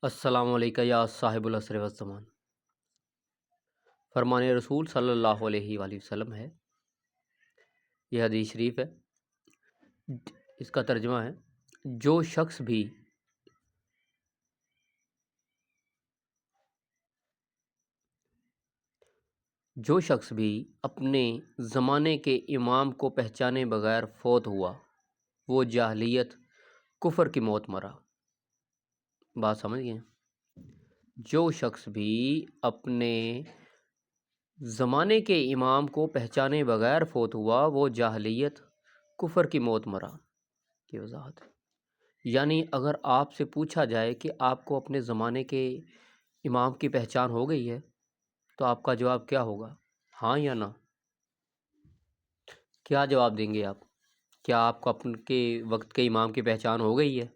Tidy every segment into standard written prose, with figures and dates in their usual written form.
السلام علیکم یا صاحب العصر والزمان۔ فرمان رسول صلی اللہ علیہ وآلہ وسلم ہے، یہ حدیث شریف ہے۔ اس کا ترجمہ ہے، جو شخص بھی اپنے زمانے کے امام کو پہچانے بغیر فوت ہوا وہ جاہلیت کفر کی موت مرا۔ بات سمجھ گئے؟ جو شخص بھی اپنے زمانے کے امام کو پہچانے بغیر فوت ہوا وہ جاہلیت کفر کی موت مرا کی وضاحت ہے۔ یعنی اگر آپ سے پوچھا جائے کہ آپ کو اپنے زمانے کے امام کی پہچان ہو گئی ہے تو آپ کا جواب کیا ہوگا؟ ہاں یا نہ؟ کیا جواب دیں گے آپ؟ کیا آپ کو اپنے کے وقت کے امام کی پہچان ہو گئی ہے؟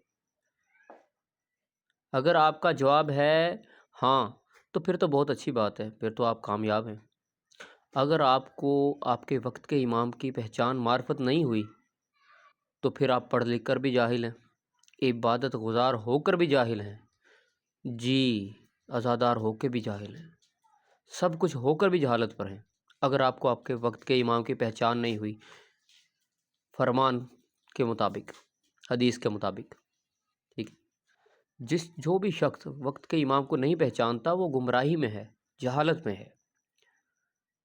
اگر آپ کا جواب ہے ہاں تو پھر تو بہت اچھی بات ہے، پھر تو آپ کامیاب ہیں۔ اگر آپ کو آپ کے وقت کے امام کی پہچان معرفت نہیں ہوئی تو پھر آپ پڑھ لکھ کر بھی جاہل ہیں، عبادت گزار ہو کر بھی جاہل ہیں، جی عزادار ہو کے بھی جاہل ہیں، سب کچھ ہو کر بھی جہالت پر ہیں۔ اگر آپ کو آپ کے وقت کے امام کی پہچان نہیں ہوئی فرمان کے مطابق، حدیث کے مطابق، ٹھیک ہے، جو بھی شخص وقت کے امام کو نہیں پہچانتا وہ گمراہی میں ہے، جہالت میں ہے،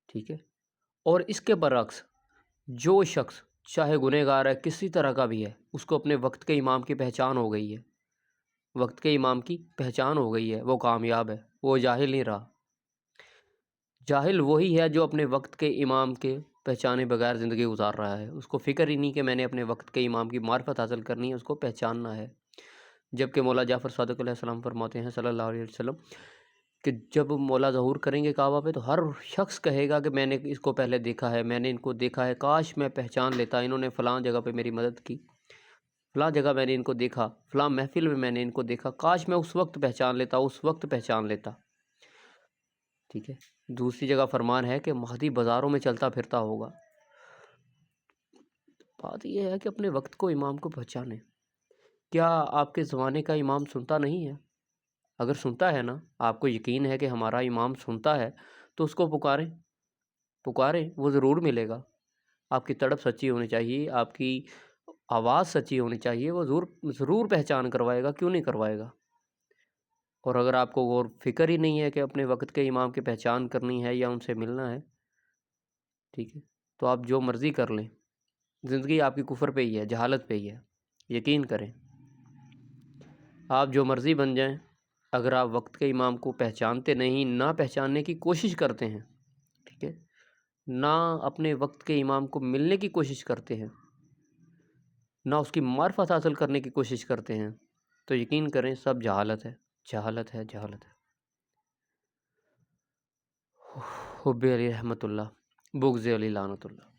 ٹھیک ہے۔ اور اس کے برعکس جو شخص چاہے گنہگار ہے کسی طرح کا بھی ہے، اس کو اپنے وقت کے امام کی پہچان ہو گئی ہے، وقت کے امام کی پہچان ہو گئی ہے، وہ کامیاب ہے، وہ جاہل نہیں رہا۔ جاہل وہی ہے جو اپنے وقت کے امام کے پہچانے بغیر زندگی گزار رہا ہے، اس کو فکر ہی نہیں کہ میں نے اپنے وقت کے امام کی معرفت حاصل کرنی ہے، اس کو پہچاننا ہے۔ جبکہ مولا جعفر صادق علیہ السلام فرماتے ہیں صلی اللہ علیہ وسلم کہ جب مولا ظہور کریں گے کعبہ پہ تو ہر شخص کہے گا کہ میں نے اس کو پہلے دیکھا ہے، میں نے ان کو دیکھا ہے، کاش میں پہچان لیتا، انہوں نے فلاں جگہ پہ میری مدد کی، فلاں جگہ میں نے ان کو دیکھا، فلاں محفل میں نے ان کو دیکھا، کاش میں اس وقت پہچان لیتا، ٹھیک ہے۔ دوسری جگہ فرمان ہے کہ مہدی بازاروں میں چلتا پھرتا ہوگا۔ بات یہ ہے کہ اپنے وقت کو امام کو پہچانے۔ کیا آپ کے زمانے کا امام سنتا نہیں ہے؟ اگر سنتا ہے نا، آپ کو یقین ہے کہ ہمارا امام سنتا ہے تو اس کو پکاریں، وہ ضرور ملے گا۔ آپ کی تڑپ سچی ہونی چاہیے، آپ کی آواز سچی ہونی چاہیے، وہ ضرور پہچان کروائے گا، کیوں نہیں کروائے گا۔ اور اگر آپ کو غور فکر ہی نہیں ہے کہ اپنے وقت کے امام کی پہچان کرنی ہے یا ان سے ملنا ہے، ٹھیک ہے، تو آپ جو مرضی کر لیں، زندگی آپ کی کفر پہ ہی ہے، جہالت پہ ہی ہے، یقین کریں۔ آپ جو مرضی بن جائیں، اگر آپ وقت کے امام کو پہچانتے نہیں، نہ پہچاننے کی کوشش کرتے ہیں، ٹھیک ہے، نہ اپنے وقت کے امام کو ملنے کی کوشش کرتے ہیں، نہ اس کی معرفت حاصل کرنے کی کوشش کرتے ہیں، تو یقین کریں سب جہالت ہے، جہالت ہے، جہالت ہے۔ حب علی رحمت اللہ، بغض علی لعنت اللہ۔